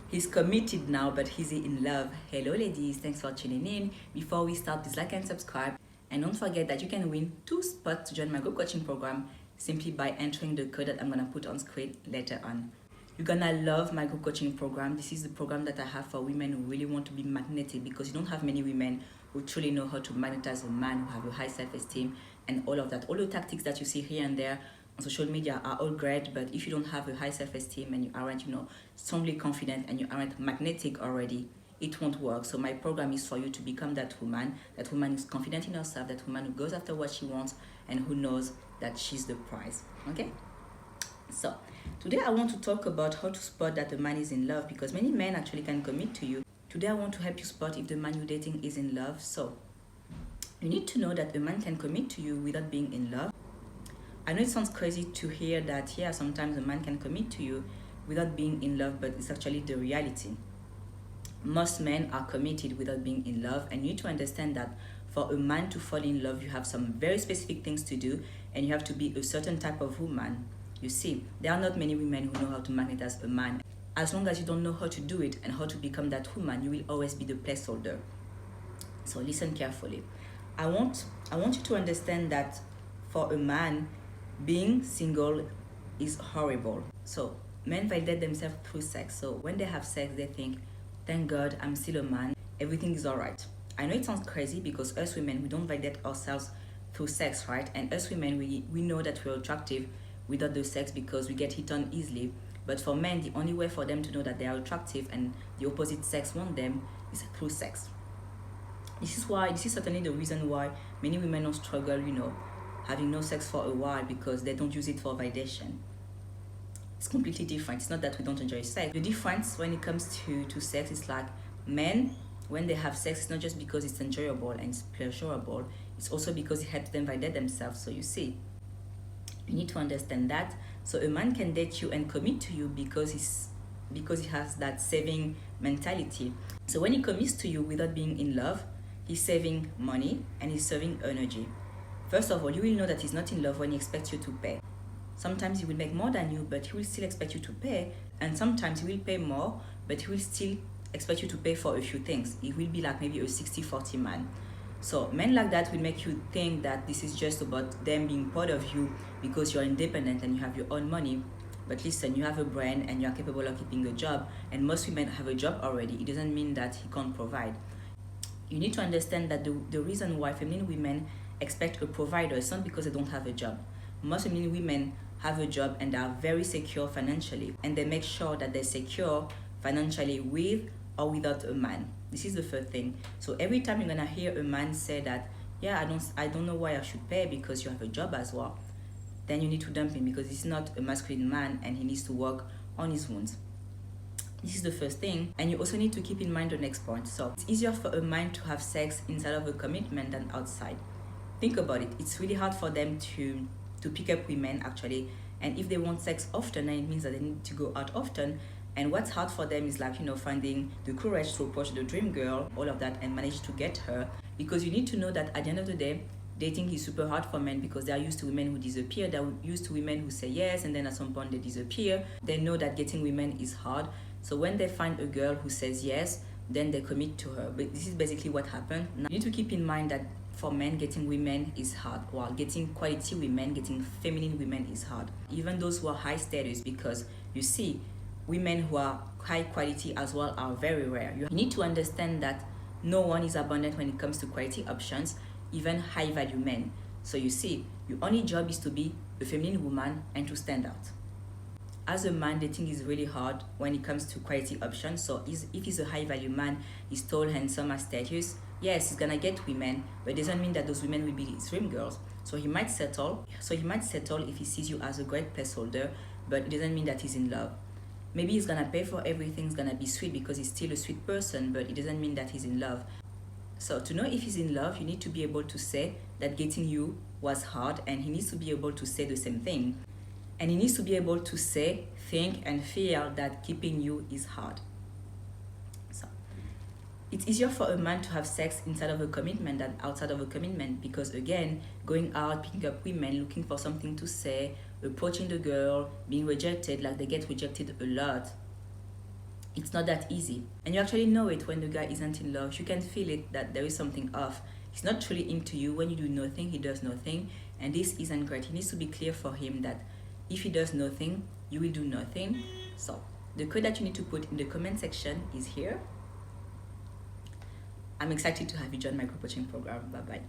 He's committed now, but he's in love. Hello ladies, thanks for tuning in. Before we start, please like and subscribe. And don't forget that you can win 2 spots to join my group coaching program simply by entering the code that I'm gonna put on screen later on. You're gonna love my group coaching program. This is the program that I have for women who really want to be magnetic, because you don't have many women who truly know how to magnetize a man, who have a high self-esteem and all of that. All the tactics that you see here and there on social media are all great, but if you don't have a high self-esteem and you aren't, strongly confident, and you aren't magnetic already, it won't work. So my program is for you to become that woman who's confident in herself, that woman who goes after what she wants and who knows that she's the prize. Okay? So today I want to talk about how to spot that a man is in love, because many men actually can commit to you. Today I want to help you spot if the man you're dating is in love. So you need to know that a man can commit to you without being in love. I know it sounds crazy to hear that, yeah, sometimes a man can commit to you without being in love, but it's actually the reality. Most men are committed without being in love, and you need to understand that for a man to fall in love, you have some very specific things to do, and you have to be a certain type of woman. You see, there are not many women who know how to magnetize a man. As long as you don't know how to do it and how to become that woman, you will always be the placeholder. So listen carefully. I want you to understand that for a man, being single is horrible. So men validate themselves through sex. So when they have sex, they think, thank God I'm still a man, everything is all right. I know it sounds crazy, because us women, we don't validate ourselves through sex, right? And us women, we know that we're attractive without the sex because we get hit on easily. But for men, the only way for them to know that they are attractive and the opposite sex want them is through sex. This is certainly the reason why many women don't struggle, having no sex for a while, because they don't use it for validation. It's completely different. It's not that we don't enjoy sex. The difference when it comes to sex is like, men, when they have sex, it's not just because it's enjoyable and it's pleasurable, it's also because it helps them validate themselves. So you see, you need to understand that. So a man can date you and commit to you because he has that saving mentality. So when he commits to you without being in love, he's saving money and he's saving energy. First of all, you will know that he's not in love when he expects you to pay. Sometimes he will make more than you, but he will still expect you to pay. And sometimes he will pay more, but he will still expect you to pay for a few things. It will be like maybe a 60-40 man. So men like that will make you think that this is just about them being part of you because you're independent and you have your own money. But listen, you have a brain and you are capable of keeping a job, and most women have a job already. It doesn't mean that he can't provide. You need to understand that the reason why feminine women expect a provider is not because they don't have a job. Most feminine women have a job and are very secure financially, and they make sure that they're secure financially with or without a man. This is the first thing. So every time you're gonna hear a man say that, yeah, I don't know why I should pay because you have a job as well, then you need to dump him, because he's not a masculine man and he needs to work on his wounds. This is the first thing. And you also need to keep in mind the next point. So it's easier for a man to have sex inside of a commitment than outside. Think about it. It's really hard for them to pick up women actually, and if they want sex often, then it means that they need to go out often. And what's hard for them is like, finding the courage to approach the dream girl, all of that, and manage to get her. Because you need to know that at the end of the day, dating is super hard for men, because they're used to women who disappear. They're used to women who say yes and then at some point they disappear. They know that getting women is hard. So when they find a girl who says yes, then they commit to her. But this is basically what happened. Now, you need to keep in mind that for men, getting women is hard, while getting quality women, getting feminine women is hard. Even those who are high status, because you see, women who are high quality as well are very rare. You need to understand that no one is abundant when it comes to quality options, even high value men. So you see, your only job is to be a feminine woman and to stand out. As a man, dating is really hard when it comes to quality options. So if he's a high value man, he's tall, handsome, has status, yes, he's gonna get women, but it doesn't mean that those women will be his dream girls. So he might settle if he sees you as a great placeholder, but it doesn't mean that he's in love. Maybe he's gonna pay for everything, he's gonna be sweet because he's still a sweet person, but it doesn't mean that he's in love. So to know if he's in love, you need to be able to say that getting you was hard, and he needs to be able to say the same thing. And he needs to be able to say, think, and feel that keeping you is hard. So it's easier for a man to have sex inside of a commitment than outside of a commitment, because again, going out, picking up women, looking for something to say, approaching the girl, being rejected, like they get rejected a lot. It's not that easy. And you actually know it when the guy isn't in love. You can feel it that there is something off. He's not truly into you. When you do nothing, he does nothing. And this isn't great. It needs to be clear for him that if he does nothing, you will do nothing. So the code that you need to put in the comment section is here. I'm excited to have you join my group coaching program. Bye bye.